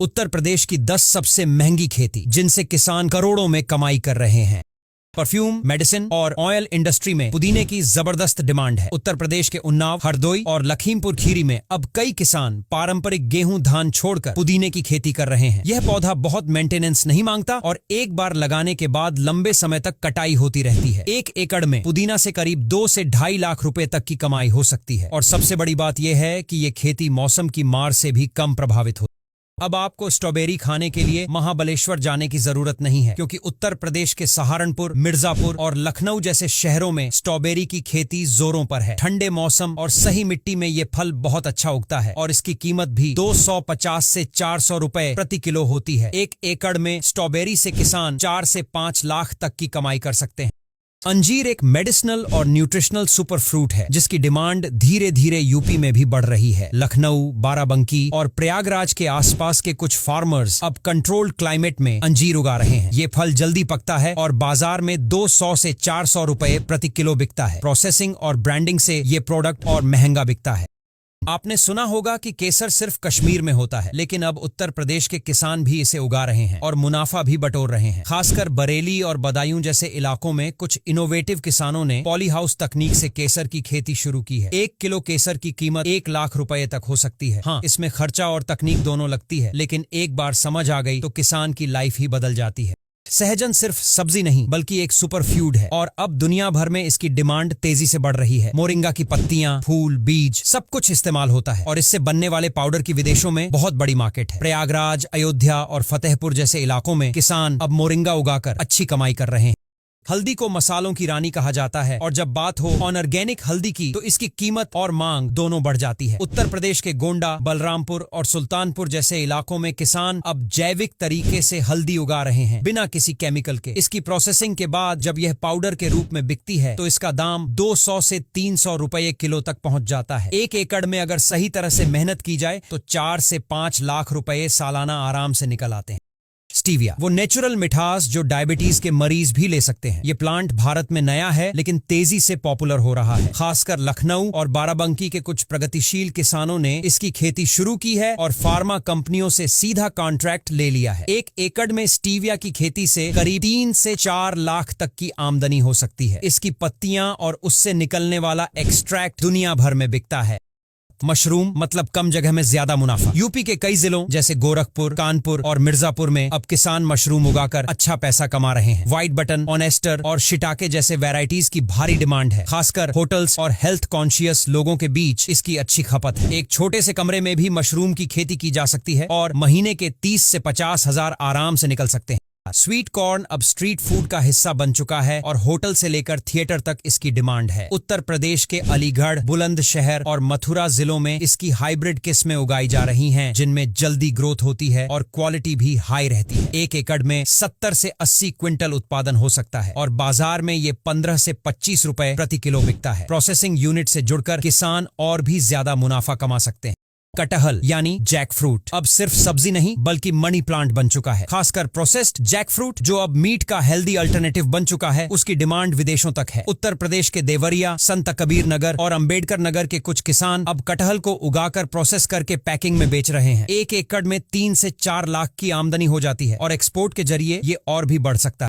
उत्तर प्रदेश की 10 सबसे महंगी खेती जिनसे किसान करोड़ों में कमाई कर रहे हैं। परफ्यूम, मेडिसिन और ऑयल इंडस्ट्री में पुदीने की जबरदस्त डिमांड है। उत्तर प्रदेश के उन्नाव, हरदोई और लखीमपुर खीरी में अब कई किसान पारंपरिक गेहूं धान छोड़कर पुदीने की खेती कर रहे हैं। यह पौधा बहुत मेंटेनेंस नहीं मांगता और एक बार लगाने के बाद लंबे समय तक कटाई होती रहती है। 1 एकड़ में पुदीना से करीब 2 से 2.5 लाख रुपए तक की कमाई हो सकती है और सबसे बड़ी बात यह है कि ये खेती मौसम की मार से भी कम प्रभावित होती है। अब आपको स्ट्रॉबेरी खाने के लिए महाबलेश्वर जाने की जरूरत नहीं है, क्योंकि उत्तर प्रदेश के सहारनपुर, मिर्जापुर और लखनऊ जैसे शहरों में स्ट्रॉबेरी की खेती जोरों पर है। ठंडे मौसम और सही मिट्टी में ये फल बहुत अच्छा उगता है और इसकी कीमत भी 250 से 400 रुपए प्रति किलो होती है। 1 एकड़ में स्ट्रॉबेरी से किसान 4 से 5 लाख तक की कमाई कर सकते हैं। अंजीर एक मेडिसिनल और न्यूट्रिशनल सुपर फ्रूट है जिसकी डिमांड धीरे धीरे यूपी में भी बढ़ रही है। लखनऊ, बाराबंकी और प्रयागराज के आसपास के कुछ फार्मर्स अब कंट्रोल्ड क्लाइमेट में अंजीर उगा रहे हैं। ये फल जल्दी पकता है और बाजार में 200 से 400 रुपए प्रति किलो बिकता है। प्रोसेसिंग और ब्रांडिंग से ये प्रोडक्ट और महंगा बिकता है। आपने सुना होगा कि केसर सिर्फ कश्मीर में होता है, लेकिन अब उत्तर प्रदेश के किसान भी इसे उगा रहे हैं और मुनाफा भी बटोर रहे हैं। खासकर बरेली और बदायूं जैसे इलाकों में कुछ इनोवेटिव किसानों ने पॉली हाउस तकनीक से केसर की खेती शुरू की है। 1 किलो केसर की कीमत 1 लाख रुपए तक हो सकती है। हाँ, इसमें खर्चा और तकनीक दोनों लगती है, लेकिन एक बार समझ आ गई तो किसान की लाइफ ही बदल जाती है। सहजन सिर्फ सब्जी नहीं बल्कि एक सुपर फूड है और अब दुनिया भर में इसकी डिमांड तेजी से बढ़ रही है। मोरिंगा की पत्तियां, फूल, बीज सब कुछ इस्तेमाल होता है और इससे बनने वाले पाउडर की विदेशों में बहुत बड़ी मार्केट है। प्रयागराज, अयोध्या और फतेहपुर जैसे इलाकों में किसान अब मोरिंगा उगाकर अच्छी कमाई कर रहे हैं। हल्दी को मसालों की रानी कहा जाता है और जब बात हो ऑर्गेनिक हल्दी की तो इसकी कीमत और मांग दोनों बढ़ जाती है। उत्तर प्रदेश के गोंडा, बलरामपुर और सुल्तानपुर जैसे इलाकों में किसान अब जैविक तरीके से हल्दी उगा रहे हैं, बिना किसी केमिकल के। इसकी प्रोसेसिंग के बाद जब यह पाउडर के रूप में बिकती है तो इसका दाम 200 से 300 रुपए किलो तक पहुंच जाता है। 1 एकड़ में अगर सही तरह से मेहनत की जाए तो 4 से 5 लाख रुपए सालाना आराम से निकल आते हैं। स्टीविया वो नेचुरल मिठास जो डायबिटीज के मरीज भी ले सकते हैं। ये प्लांट भारत में नया है लेकिन तेजी से पॉपुलर हो रहा है। खासकर लखनऊ और बाराबंकी के कुछ प्रगतिशील किसानों ने इसकी खेती शुरू की है और फार्मा कंपनियों से सीधा कॉन्ट्रैक्ट ले लिया है। 1 एकड़ में स्टीविया की खेती से करीब 3 से 4 लाख तक की आमदनी हो सकती है। इसकी पत्तियां और उससे निकलने वाला एक्सट्रैक्ट दुनिया भर में बिकता है। मशरूम मतलब कम जगह में ज्यादा मुनाफा। यूपी के कई जिलों जैसे गोरखपुर, कानपुर और मिर्जापुर में अब किसान मशरूम उगाकर अच्छा पैसा कमा रहे हैं। व्हाइट बटन, ऑनेस्टर और शिटाके जैसे वैरायटीज की भारी डिमांड है। खासकर होटल्स और हेल्थ कॉन्शियस लोगों के बीच इसकी अच्छी खपत है। एक छोटे से कमरे में भी मशरूम की खेती की जा सकती है और महीने के 30 से 50 हजार आराम से निकल सकते हैं। स्वीट कॉर्न अब स्ट्रीट फूड का हिस्सा बन चुका है और होटल से लेकर थिएटर तक इसकी डिमांड है। उत्तर प्रदेश के अलीगढ़, बुलंदशहर और मथुरा जिलों में इसकी हाइब्रिड किस्में उगाई जा रही हैं, जिनमें जल्दी ग्रोथ होती है और क्वालिटी भी हाई रहती है। 1 एकड़ में 70 से 80 क्विंटल उत्पादन हो सकता है और बाजार में ये 15 से 25 रुपए प्रति किलो बिकता है। प्रोसेसिंग यूनिट से जुड़कर किसान और भी ज्यादा मुनाफा कमा सकते हैं। कटहल यानी जैक फ्रूट अब सिर्फ सब्जी नहीं बल्कि मनी प्लांट बन चुका है। खासकर प्रोसेस्ड जैक फ्रूट जो अब मीट का हेल्दी अल्टरनेटिव बन चुका है, उसकी डिमांड विदेशों तक है। उत्तर प्रदेश के देवरिया, संत कबीर नगर और अंबेडकर नगर के कुछ किसान अब कटहल को उगाकर प्रोसेस करके पैकिंग में बेच रहे हैं। 1 एकड़ में 3 से 4 लाख की आमदनी हो जाती है और एक्सपोर्ट के जरिए ये और भी बढ़ सकता है।